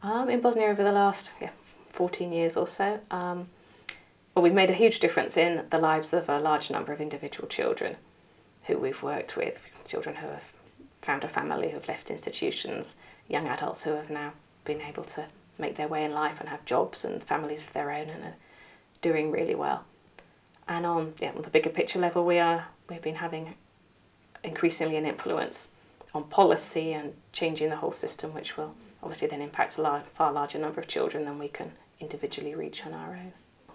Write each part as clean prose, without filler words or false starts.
In Bosnia over the last 14 years or so, well, we've made a huge difference in the lives of a large number of individual children who we've worked with, children who have found a family, who have left institutions, young adults who have now been able to make their way in life and have jobs and families of their own and are doing really well. And on the bigger picture level, we've been having increasingly an influence on policy and changing the whole system, which will obviously then impact a far larger number of children than we can individually reach on our own.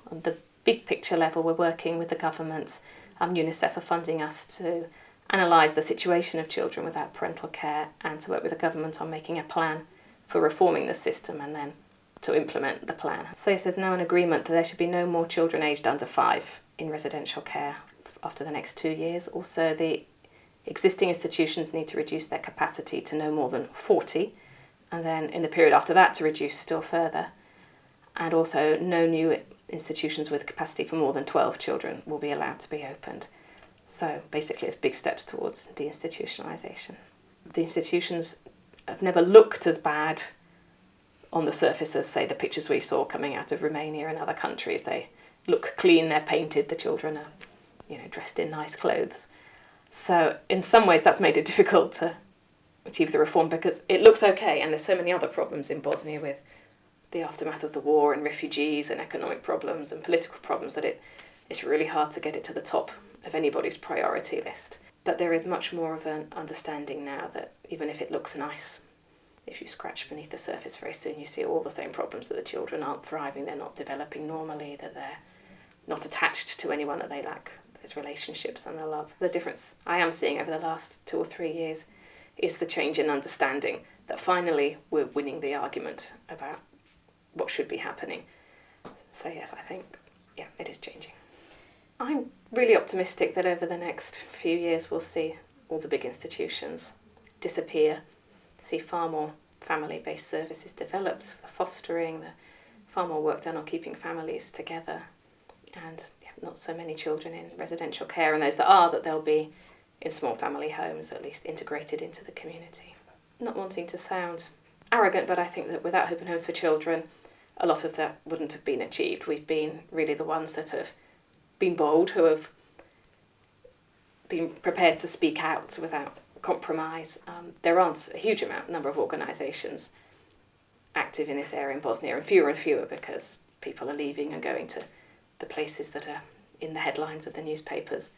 On the big picture level, we're working with the government. UNICEF are funding us to analyse the situation of children without parental care and to work with the government on making a plan for reforming the system and then to implement the plan. So yes, there's now an agreement that there should be no more children aged under 5 in residential care after the next 2 years. Also, the existing institutions need to reduce their capacity to no more than 40, and then in the period after that to reduce still further. And also no new institutions with capacity for more than 12 children will be allowed to be opened. So basically it's big steps towards deinstitutionalisation. The institutions have never looked as bad on the surface as, say, the pictures we saw coming out of Romania and other countries. They look clean, they're painted, the children are, dressed in nice clothes. So in some ways that's made it difficult to achieve the reform because it looks okay, and there's so many other problems in Bosnia with the aftermath of the war and refugees and economic problems and political problems that it's really hard to get it to the top of anybody's priority list. But there is much more of an understanding now that even if it looks nice, if you scratch beneath the surface, very soon you see all the same problems, that the children aren't thriving, they're not developing normally, that they're not attached to anyone, that they lack those relationships and the love. The difference I am seeing over the last 2 or 3 years is the change in understanding that finally we're winning the argument about what should be happening. So yes, I think, it is changing. I'm really optimistic that over the next few years we'll see all the big institutions disappear, see far more family-based services developed, the fostering, far more work done on keeping families together, and not so many children in residential care, and those that they'll be in small family homes, at least integrated into the community. Not wanting to sound arrogant, but I think that without Open Homes for Children, a lot of that wouldn't have been achieved. We've been really the ones that have been bold, who have been prepared to speak out without compromise. There aren't a huge number of organisations active in this area in Bosnia, and fewer because people are leaving and going to the places that are in the headlines of the newspapers.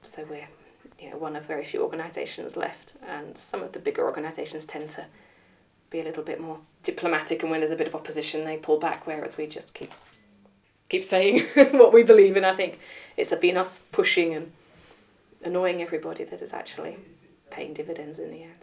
So we're one of very few organisations left, and some of the bigger organisations tend to be a little bit more diplomatic, and when there's a bit of opposition they pull back, whereas we just keep saying what we believe in. I think it's been us pushing and annoying everybody that is actually paying dividends in the end.